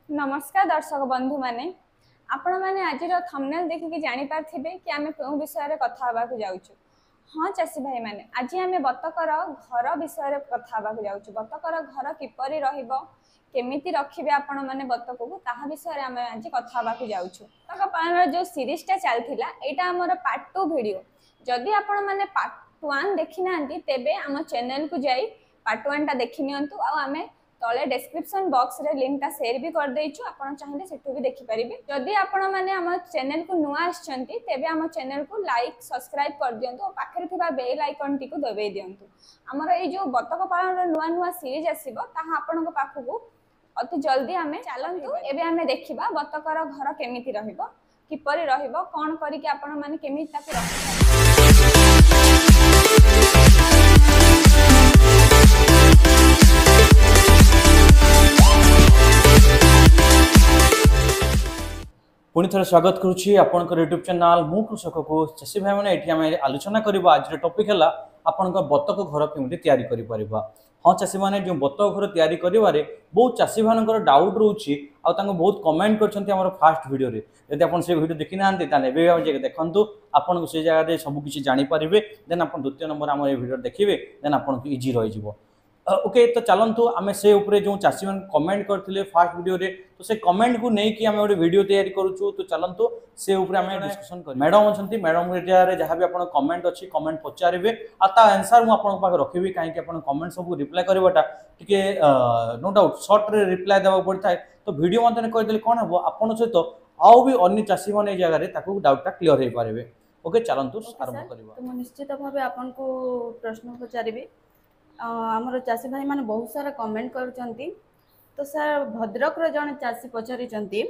नमस्कार दर्शक बंधु माने आपण माने आज थंबनेल देखिकी जानी पारथिबे कि आमे केउ विषय रे कथा हबाकू जाउछु। हाँ चासी भाई माने आज आमे बतकर घर विषय रे कथा हबाकू जाउछु। बतकर घर किपरि रहिबो केमिति रखिबे आपण माने बतक को ताहा विषय रे आमे आज कथा हबाकू जाउछु। तक पानर जो सीरीज टा चलथिला एटा हमर पार्ट 2 वीडियो। जदि आपण माने पार्ट 1 देखि नांती तेबे हम चैनल को जाई पार्ट 1 टा देखि नियंतु आ आमे तले डिस्क्रिप्शन बॉक्स रे लिंक टा शेयर भी कर देइछु। आपण चाहिले सेठु भी देखि परिबे। जदि आपण माने हम चैनल को नुआ आछंती तेबे हम चैनल को लाइक सब्सक्राइब कर दियंतु और पाखरे थिबा बेल आइकन टी को दबाई दियंतु। हमर ए जो बतक पालन रो नुआ नुआ सीरीज आसीबो ताहा आपण को पाखु अति जल्दी हमें चलंतु। एबे हमें देखिबा बतकर घर केमिति रहिबो किपरि रहिबो कोन करी कि आपण माने केमिति ताकू रखिबो। पुणी थोड़ा स्वागत करुच्ची आपंकर यूट्यूब चैनल मु कृषक को चाषी भाई मैंने ये आलोचना करवा आज टॉपिक है आपण बतक घर केमी तैयारी कर। हाँ चाषी मैंने जो बतक घर तैयारी करें बहुत चाषी भाई डाउट रोचे बहुत कमेंट कर फास्ट वीडियो यदि आप वीडियो देखी ना देखूँ आपको से जगह सबकि जापर देन आप द्वितीय नंबर आम वीडियो देखिए देन आपको इजी रही। ओके तो चलतु आम से उपरे जो चाषी मैंने कमेंट करते फास्ट वीडियो रे तो से कमेंट को लेकिन आम गोटे वीडियो तैयारी करूँ। तो चलतु से उपरे आम डिस्कशन कर मैडम अच्छा मैडम जहाँ भी आप कमेंट अच्छी कमेंट पचारे आंसर मुझे रखी कहीं कमेंट सब रिप्लाई करवाटा टी नो डाउट सर्ट रे रिप्लाई देवा पड़ता है। तो वीडियो मध्य करदे कौन हम आपन सहित आउ भी अन्य चाषी मैंने जगह डाउटा क्लीयर हो पारे। ओके चलतु आरंभ करवा। तो निश्चित भाव आपन को प्रश्न पचारि आमर चाषी भाई माने बहुत सारा कमेंट करुचंती। तो सर भद्रक रो जन चाषी पचारिचंती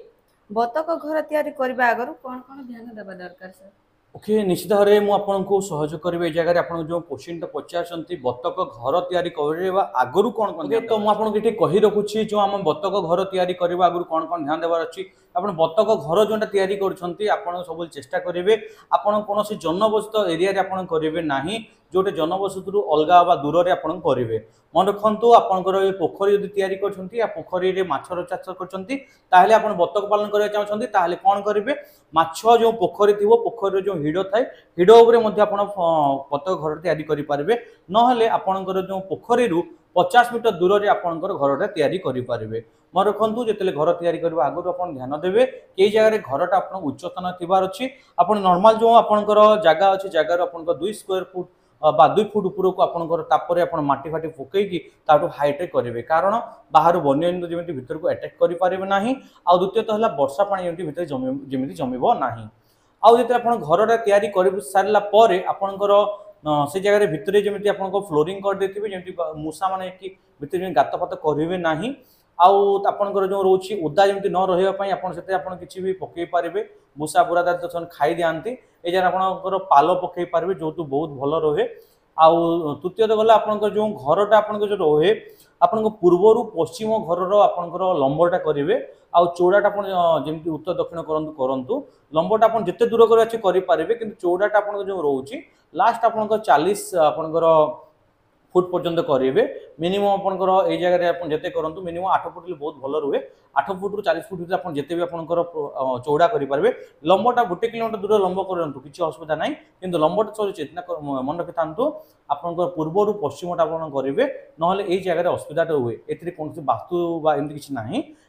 बतक घर तैयारी करबा आगर कोन कोन ध्यान देबा दरकार सर। ओके निश्चित भाव में मुझे सहयोग करेंगे जगह आप जो क्वेश्चन पचार बतक घर तैयारी करवा आगु कौन कौन तो मुझे कही रखुच्छी जो आम बतक घर तैयारी करवा आगु कौन कौन ध्यान देवार अच्छी आप बतक घर जो तैयारी कर सब चेष्टा करेंगे आपड़ कौन जनबसत एरिया करेंगे ना जोटे जनबसत अलग बा दूर में आप करेंगे। मन रखु आपंकर पोखरी जब तैयारी कर पोखरी माछर चाष कर आप बतक पालन करना चाहते कौन करेंगे माछ जो पोखरी थी पोखरी जो हिड़ थाए हिड़ उपर बतक घर तैयारी करेंगे ना आपंकर जो पोखरी 50 मीटर दूर में आपंकर घर तैयारी करेंगे। मन रखु जिते घर तैयारी करने आगुरी आप ध्यान देवे कई जगह घरटा आप उच्चतन थीबार अच्छी आप नॉर्मल जो आपंकर जगह अच्छी जगार आप 2 स्क्वायर फुट बा 2 फुट ऊपर को आपंकर तापर आप माटी फाटी पकईकि हाइटेक करेंगे कारण बाहर वन्यजंतु जमी भर को अटैक करेंगे ना। आ द्वितीयतः है वर्षा पानी भर जमी जमीब ना। आउ जो आप घर तैयारी कर सारापर आपंकर से जगह भितर जमी आप फ्लोरिंग करदे जमी मूषा मान कि भितर गात फात करेंगे ना। आपंकर जो रोचे ओदा जमी न रही आप किसी भी पकई पारे मूषा बुरादा तो खाई दिखाती ये जगह आपंकर पाल पकई पारे जो बहुत भल रहे। आउ तृतीयत गला आपंकर जो घरटा आप जो रहे आपन पूर्वर पश्चिम घर आपंकर लंबटा करेंगे आउ चौड़ाटा जमी उत्तर दक्षिण करूँ लंबटा आप जिते दूर करेंगे कि चौड़ाटा आप जो रोचे लास्ट आपंकर 40 आपंकर फुट पर्यंत करेंगे मिनिमम आपंकर ये जगह जिते करूँ मिनिमम 8 फुट बहुत भल रुए 8 फुट रु 40 फुट आप जिते भी आपंकर चौड़ा करेंगे लंबटा 1 किलोमीटर दूर लंब करूँ किसी असुविधा ना कि लंबटा चेतना मन रखि था आपंकर पूर्वर पश्चिमटा आप करेंगे ना ये जगह असुविधा हुए ए कौन वास्तु एमती किसी ना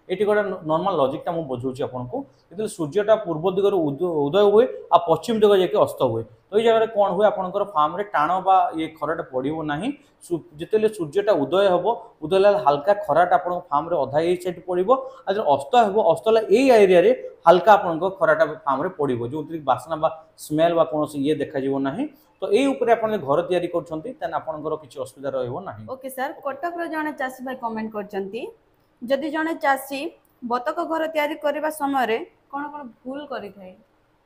ये गोटे नॉर्मल लॉजिकटा मुझे बुझाऊँ आपको जो सूर्यटा पूर्व दिगर उदय हुए आ पश्चिम दिग जाके अस्त हुए तो ये जगह कौन हुए आपंकर फार्म रे टाण बा ये खराटा पड़ो ना जिते सूर्यटा उदय हम उदय हाल्का खराटा आप फार्म रे अधा ये साइड पड़ो आ जो अस्त हो अस्त यही एरिया रे हाल्का आप खराटा फार्म रे पड़ो जो बासना बा स्मेल बा कौन ये देखा ना। तो यही ऊपर आप घर तैयारी करपर किसी असुविधा रहा। ओके सर कटक जड़े चाषी भाई कमेंट करचंती जदि जड़े चाषी बतक घर तैयारी करबा समय कौन कौन भूल करि थाए।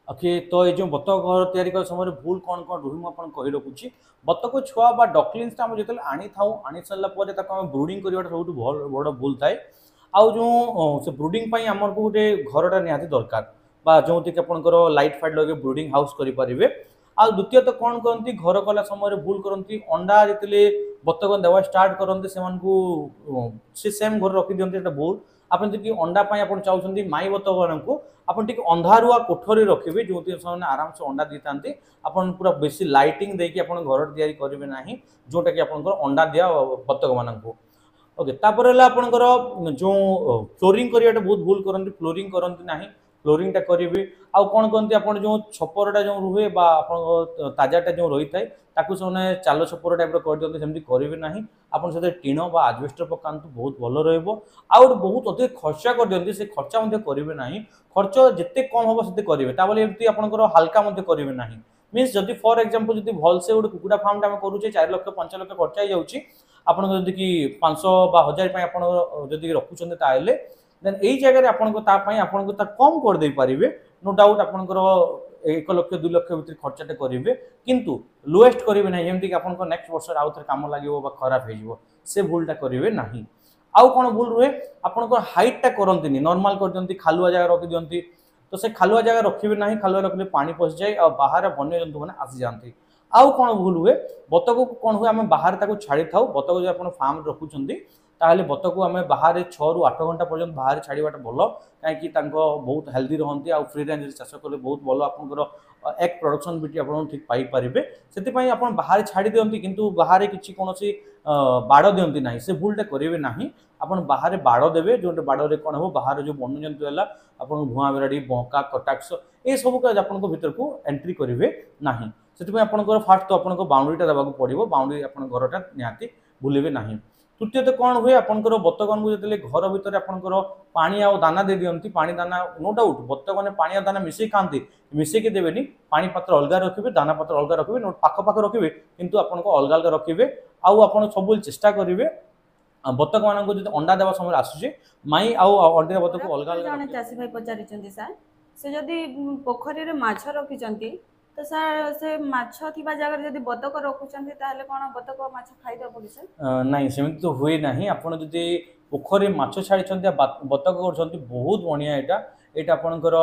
ओके तो ये जो बतक घर तैयारी कर समय भूल कौन कौन रुही मुझे कही रखुच्छी बतक छुआ बा डकलिंग्स आम जो आनी था आनी सारापर ब्रुडिंग करवाटा सब बड़ भूल थाए। आउ जो से ब्रुडिंग आमर को गोटे घरटा निहाती दरकार बा जो आपंकर लाइट फाइट लगे ब्रुडिंग हाउस करेंगे। आ द्वितीयत कौन करती घर कला समय भूल करती अंडा जिते बतक देवा स्टार्ट करते से सेम घर रखी दिखते भूल आप अंडा आप चाहते माई बतक मानू आप अंधारुआ कोठरी रखिए जो से आराम से अंडा दी था आपन पूरा बेसी लाइटिंग देकी आप घर तैयारी करेंगे ना जोटा कि आप अंडा दिया बतक मानू ओके तापर आपणकर जो फ्लोरिंग करिया बहुत भूल करते फ्लोरिंग करते ना फ्लोरिंगटा करेंगे आउ कौन कहते आप जो छपरटा जो रुहे ताजाटा जो रही है ताकू से चाल छपर टाइप कर दिखते सेमती करेंगे ना आप टीण बा आजबेस्टर पकातु बहुत भल रोटे बहुत अधिक खर्चा कर दिखते से खर्चा करेंगे ना खर्च जिते कम हम से करेंगे ताकि आपंकर हाल्का करेंगे ना मीन्स जदि फॉर एग्जांपल जदि भलसे गोटे कुकुड़ा फार्मटा आम करुचे 4 लाख 5 लाख खर्चा हो जाए आपन जदि कि 500 बा 1000 आप जदि रखुंट ताहले देन यही जगह आपको कम कर दे पारे नो डाउट आपंकर 1 लाख 2 लाख भर खर्चाटे करेंगे किंतु लोएस्ट करेंगे ना जमीक कि आप नेक्स्ट वर्ष आउ थे कम लगे खराब हो से भूलटा करेंगे ना आउ कौन भूल रुहे आपंकर हाइटा करती नॉर्मल कर दिखती खालुआ जगह रखी दिखती तो से खालुआ जगह रखिए ना खालुआ रखिले पानी पशि जाए और बाहर वन्य जंतु मैंने आसी जाती आउ कौन भूल हुए बतक को कौन हुए आम बाहर छाड़ी था बतक जो आप फार्म रखुंट ताहले बतक को आम बाहर 6 ରୁ 8 घंटा पर्यंत बाहर छाड़ाटा भल कहीं बहुत हेल्दी रहती आ फ्री रेंज चाष कले बहुत भल आप एक प्रोडक्शन भी आप ठीक पाइपर से आप बाहर छाड़ी दिखती किंतु बाहर किसी कौन बाड़ दिखती ना से भूलटा करेंगे ना आप बाहर बाड़ देवे जो बाड़े कौन हो बाहर जो वन्य जंतु है आप भुआ बेराड़ी बंका कटाक्स ये सब आपको भीतर को एंट्री करेंगे ना से आपंकर फास्ट तो आपको बाउंड्रीटा देवाक पड़ो बाउंड्री आप घरटा निहाती भूलेंगे ना तृतीयत कौन हुए आपंकर बतक को जो घर भितर आपंकर पानी आ दाना दे दिखती पानी दाना नो डाउट बतक मैंने पानी दाना मिसई खाती मिसई देवेनि पानी पात्र अलग रखिए दाना पात्र अलग रखिए पाख रखिए किंतु आपको अलग अलग रखिए आउ आप सब चेष्टा करेंगे बतक मान जो अंडा देवा समय आसूचे माई आउ अंडा बतक को अलग अलग चाषी भाई पचारि सर से जदि पोखरी रे माछ रखिचंती तो सर से माछ थिबा जगह जदि बतक रखुचंती ताहले कोन बतक माछ खाइदबो कि सर नहीं सेमती तो हुए ना आपड़ जदि पोखरी माछ छाड़ी बतक कर बहुत बढ़िया यहाँ आपंकर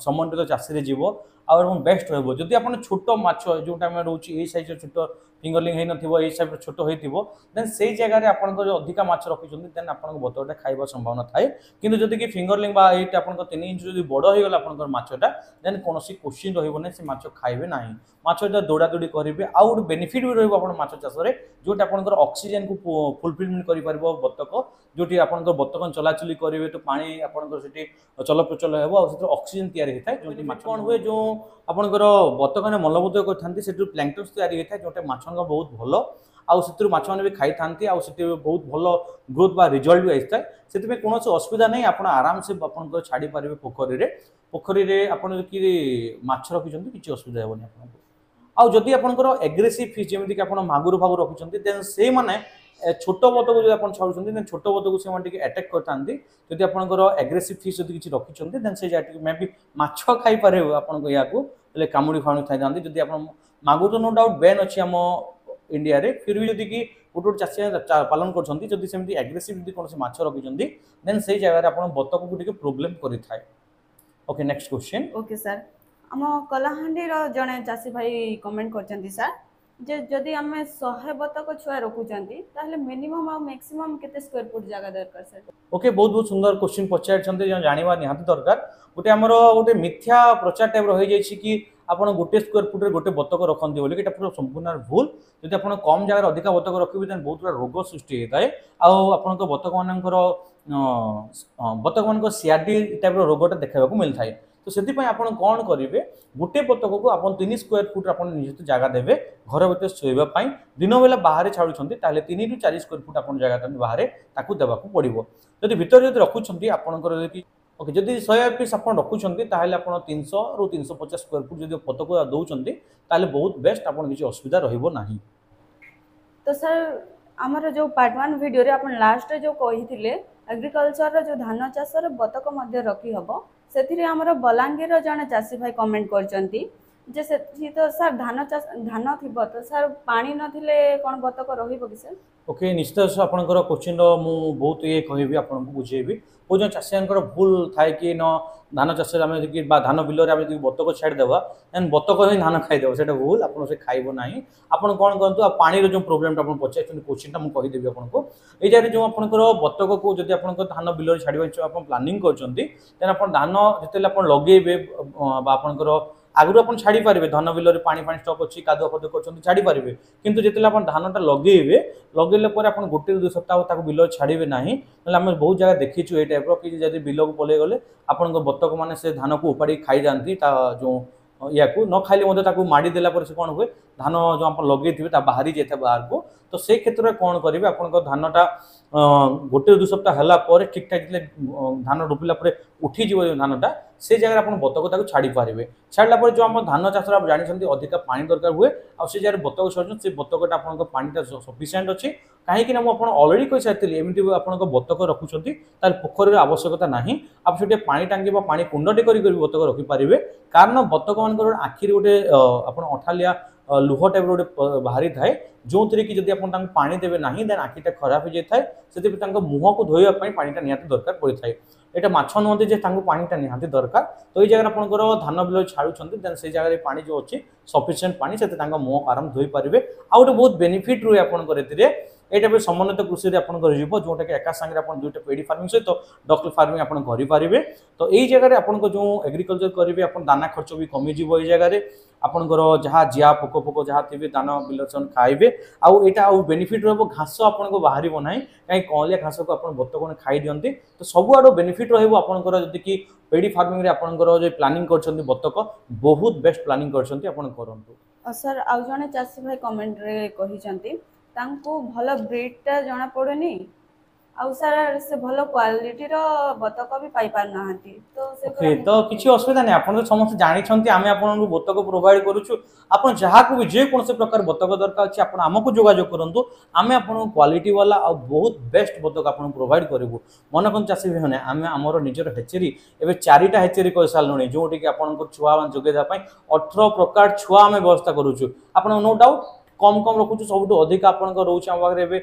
समन्वित चाषी जीव आउ बेस्ट रही आप छोट माछ जोटा रोचे ये सैज छोट फिंगरलिंग हो ये सैप छोट हो देन से जगह आप अधिका माछ रखी देन आप बतकटा खाइबा संभावना थाए किंतु जदि कि फिंगरलिंग ये आप 3 इंच जो बड़ हो गला आप माछटा देन कौन क्वेश्चन रही से माछ खाइबे ना माछटा दौड़ा दौड़ी करेंगे आउ गोटे बेनिफिट भी रहा चाष में जोटा आप ऑक्सीजन को फुलफिलमेंट कर बतक जोटी आप बतक चलाचली करेंगे तो पानी आपंकर चलप्रचल हो ऑक्सीजन तैयारी होता है जो कौन हुए जो आपंकर बतक ने मलबूद करते प्लांक्टन्स तैयारी होता है जोटा माछ बहुत भल आउ से माछ मैंने भी खाई था बहुत भल ग्रोथ बा रिजल्ट भी आसता है से कौन असुविधा नहीं आप आराम से आप छाड़ी पारे पोखरी में आप माछ रखिंट किसी असुविधा हेनी आपको आउ जदि आपंकर एग्रेसिव फिश जमीक आप मागुर फागुर रखिंट देन से मैंने छोट बतक जो आप छाड़ुंट छोट बतक से अटैक करते जदि आपंकर एग्रेसिव फिश जब किसी रखिंट देन से मे भी माछ खाई पारे आपको या कामुड़ी फामुड़ी खाई जदि आप मागुर तो नो डाउट बैन अच्छी आम इंडिया रे फिर भी जदि कि गोटे गोटे चाषी पालन करमती एग्रेसिव जब कौन माछ रखिंट देन से जगह आप बतक को प्रोब्लेम करें okay next question okay sir आम कलाहांडी जड़े चाषी भाई कमेंट करचंती सर जे जदि आम 100 बतक छुआ रखुचंती ताहले मिनिमम आ मैक्सिमम केते स्क्वायर फुट जगह दरकार सर ओके बहुत बहुत सुंदर क्वेश्चन पचारछंती जानिबा निहाती दरकार गोटे आमर गोटे मिथ्या प्रचार टाइप रही जाइछि कि आपन गोटे स्क्वायर फुट रे गोटे बतक रखंती बोली एटा पूरा संपूर्ण भूल जदि आपन कम जगह अधिक बतक रखिबे देन बहुत बड़ा रोग सृष्टि होता है आउ आपन बतक मानकर बतक मान सीआरडी टाइप रोगटा देखा मिलता है तो से आपन कौन करेंगे गोटे बतक को आप 3 स्क्वायर फुट आप निश्चित जगह देवे घर भर शोवाई दिन बेला बाहर छाड़ुंट 3 ରୁ 4 स्क्वायर फुट आप जगह बाहर ताकू देवाक पड़ो जदि भितर जब रखुंट आपंकर ओके जदि 100 पीस आप रखुंट आप 300 ରୁ 350 स्क्वायर फुट जब बतक दौरान ताहले बहुत बेस्ट आप किसी असुविधा रही तो सर आमर जो पार्ट 1 वीडियो रे अपन लास्ट जो कही एग्रीकल्चर जो धान चाष बतक रखी हम से आमर बलांगीर जड़े चाषी भाई कमेंट करचंती जे से तो सर धान धान थी तो सर पानी नथिले कौन बतक रहिबो कि सर ओके निश्चित आपंकर क्वेश्चन मु बहुत ये कहबी आपको बुझेबी बहुत जो चाषी भूल थाए कि न धान चाष धान बिल में बतक छाड़देवा देन बतक ही धान खाईदेव से भूल आपको से खाइब ना आप कौन करूँ पानी जो प्रोब्लेम आप पचार क्वेश्चन मुझे कहीदेवी आपको ये जगह जो आपंकर बतक को जब आप धान बिल छाड़ा प्लानिंग कर धान जिते लगे आपंकर आगुरी आप छाड़ी पारे धान बिल में पानी पानी स्टक अच्छी कादुआ फदुआ कर छाड़ी पारे कितु जो धानटा लगे लगेले आप गोटे 2 सप्ताह बिल छाड़े ना आम बहुत जगह देखीचु ये टाइप कि जब बिल को पलि गले आप बतक मैंने से धान को उपाड़ी खाई जाती जो या न खाइले माड़ी देला से कौन हुए धान जो आप लगे थे बाहरी जाए बाहर को तो से क्षेत्र में कौन करेंगे आप धानटा गोटे 2 सप्ताह है ठीक ठाक धान रोपिला उठी जो धानटा से जगह आप बतक छाड़ी पारे छाड़ा जो आम धान चाष आप जानते अधिका पानी दरकार हुए आ से जगह बतक छाड़ से बतकटा आप पानीटा सफिसीयंट अच्छी कहीं मुझे अलरेडी कही सारी एमती आप बतक रखुच्च पोखरी आवश्यकता ना आप से पानी टांगी पानी कुंडटे कर बतक रखिपारे कारण बतक मान आखिरी गोटे आप अठालिया लुह टाइप गोटे बाहरी थाए जो थी कि जब आप पानी देवे ना देन आखिटा खराब हो जाए से मुह को धोवाई पानीटा निहाती दरकार पड़ी था यहाँ माछ नुहति जे पानीटा निहाती दरकार तो ये जगह आप धान बिल छाड़ुंट देन से जगह पानी जो अच्छी सफिसीयंट पानी से मुह आराम धोई पारे आ गए बहुत बेनिफिट रुए आपंकर ये टाइप समन्वित कृषि जोटा कि एका सांगे आप दुईटा पेडी फार्मिंग सहित डकल फार्मिंग आप करेंगे तो यही जगह आप जो एग्रिकल्चर करेंगे आप दाना खर्च भी कमिज ये जगह आपंकर जहाँ जिया पोक फोक जहाँ थे दान बिल खाइबे आउ बेनिफिट रहा घास आपको बाहर ना कहीं कौलिया घास को आप बतक खाई दिखती तो सबुआड़ बेनिफिट रहा जदि कि पेडी फार्मिंग आपंकर जो प्लानिंग कर बतक बहुत बेस्ट प्लानिंग कर सर आउ जड़े चाषी भाई कमेंट रे कही भल ब्रीडटा जना पड़े आउ सर से भल क्वालिटी बतक भी पाई पार ना तो किसी असुविधा नहीं आप समस्त जानते आम आपको बतक प्रोवाइड करुचु आप जहाँ को भी जेकोसी प्रकार बतक दरकार अच्छे आप आमको जोगाजोग करूँ आम आपको क्वालिटी वाला आ बहुत बेस्ट बतक आप प्रोवाइड करूँ मन कौन चाषी भी होने आम आमर निजर हेचेरी एवं 4टा हेचेरी कर सारे जोटि कि आप छुआ जोगेदेवाई 18 प्रकार छुआ आम व्यवस्था करुचु आप नो डाउट कम कम रखुचु सब अधिक आप रोचे आम पाखे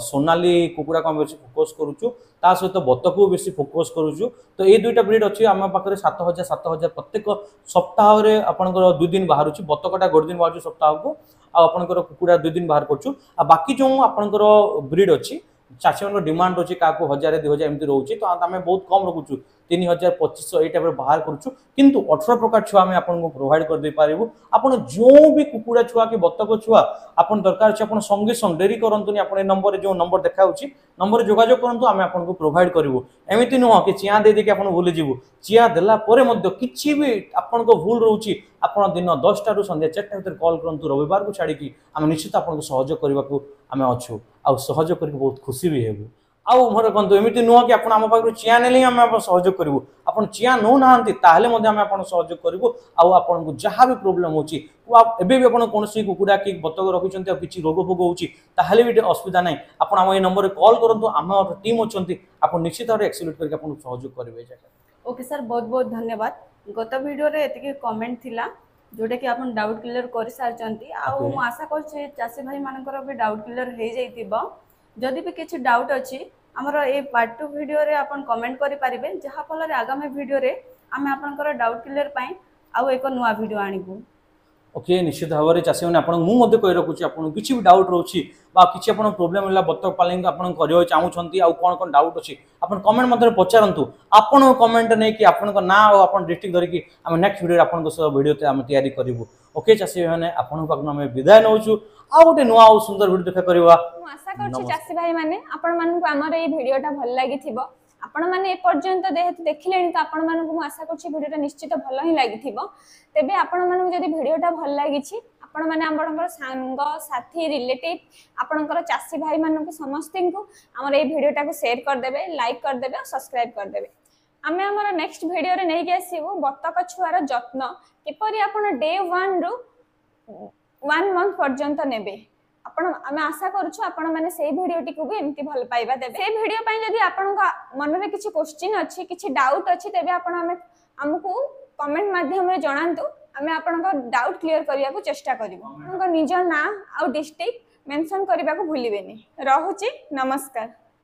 सोनाली कुकुड़ा को बेसी फोकस करुचु ता सहित बतक को बेसी फोकस करुचु तो ये 2टा ब्रीड अच्छी आम पाखे 7,000 प्रत्येक सप्ताह आपंकर 2 दिन बाहर बतकटा गोटे दिन बाहर सप्ताह को आपंकर कुकुड़ा 2 दिन बाहर करुचु बाकी जो आपंकर ब्रीड अच्छी चाषी मान डिमांड अच्छी क्या 1000 2000 एमती रोचे तो आम बहुत कम रखुचु 3000 2500 ये टाइप बाहर करुचु किंतु 18 प्रकार छुआ आम आपको प्रोवाइड कर दे पारिबु आपण जो भी कुकुड़ा छुआ कि बतक छुआ आपन दरकार अछि आपण संगे संग डेरी करंतुनी आपण ए नंबर जो नंबर देखाउछि नंबर जोगाजोग करंतु आम आपको प्रोवाइड करिवु एमिति नुह कि चिया दे दे कि आपण भूली जिवु चिया देला परे मध्य किछि भी आपण को भूल रहउछि आपण दिन 10टा रु संध्या 4टा भीतर कॉल करंतु रविवार को छाड़ी कि आम निश्चित आपको सहयोग करबा को आम अच्छु आ सहयोग करके बहुत खुशी भी हेबु आउ मोर कहतु एमती नुह कि आप पाखु चिया ने आम सहयोग करूँ आप चिया नौ ना आम सहयोग करूँ आपको जहाँ भी प्रोब्लेम होबे भी आप कौन कुकुड़ा कि बतक रखुच्च किसी रोग फोग होले भी असुविधा ना आप नंबर कॉल करूँ आम टीम अच्छा आप निश्चित भाव एक्सक्यूट करके सहयोग करेंगे। ओके सर बहुत बहुत धन्यवाद गत वीडियो रे एतिके कमेंट थिला जोटा कि आप डाउट क्लियर कर सारी आशा कर चाषी भाई मानकर भी डाउट क्लियर हो जाइथिबो जदि भी किसी डाउट अच्छी आमर ये पार्ट 2 वीडियो रे अपन कमेंट करि पारिबे जहाँ फल आगामी वीडियो रे आम आपनकर डाउट क्लियर पाई आउ एक नुआ वीडियो आनिबु। ओके निश्चित भाव में चाषी मैंने मुझे कही रखुच्छी आपको किसी भी डाउट रोचे किसी आप प्रोब्लेम है बतक पालन आप चाहूँगी आउ कौन कौन डाउट अच्छी आप कमेंट मध्य पचारतु आपण कमेंट नहीं कि आप ना और डिस्ट्रिक्ट धरिकी आम नेक्स्ट वीडियो आप वीडियो आम तैयारी करूँ। ओके चाषी मैंने आपन विदाय नौचु आ गोटे नुआ और सुंदर वीडियो देखा करवा। आशा कर चाषी भाई मैंने आमर ये भिडियोटा भल लगी आपण मैंने एपर्यंत जेहेतु देखिले तो आपण मानक आशा कर निश्चित भल ही लगी तेबे आपण मानक जदि भिडियोटा भल लगी आपण मैंने आपंकर सांग साथी रिलेटिव आपंकर चाषी भाई मानक समस्त को आमर ये भिडियोटा को शेयर करदे लाइक करदे और सब्सक्राइब करदे आम आमर नेक्स्ट भिडियो रे नहीं आसबू बतक छुआर जत्न किपरि आपण डे 1 रु 1 मंथ पर्यंत नेबे आम आशा करुछु आपण माने सेही भिडियोटी को भी एमती भल पाइबा देबे। से भिडियो पई जदि आपनका मन रे किछि क्वेश्चन अछि किछि डाउट अछि तेबे आपण हमकु कमेंट माध्यम रे जणांतु आमे आपनका डाउट क्लियर करिया को चेष्टा करिवो। आपनका निज ना आ डिस्ट्रिक्ट मेंशन करिबा को भूलिबेनी। रहुछि नमस्कार।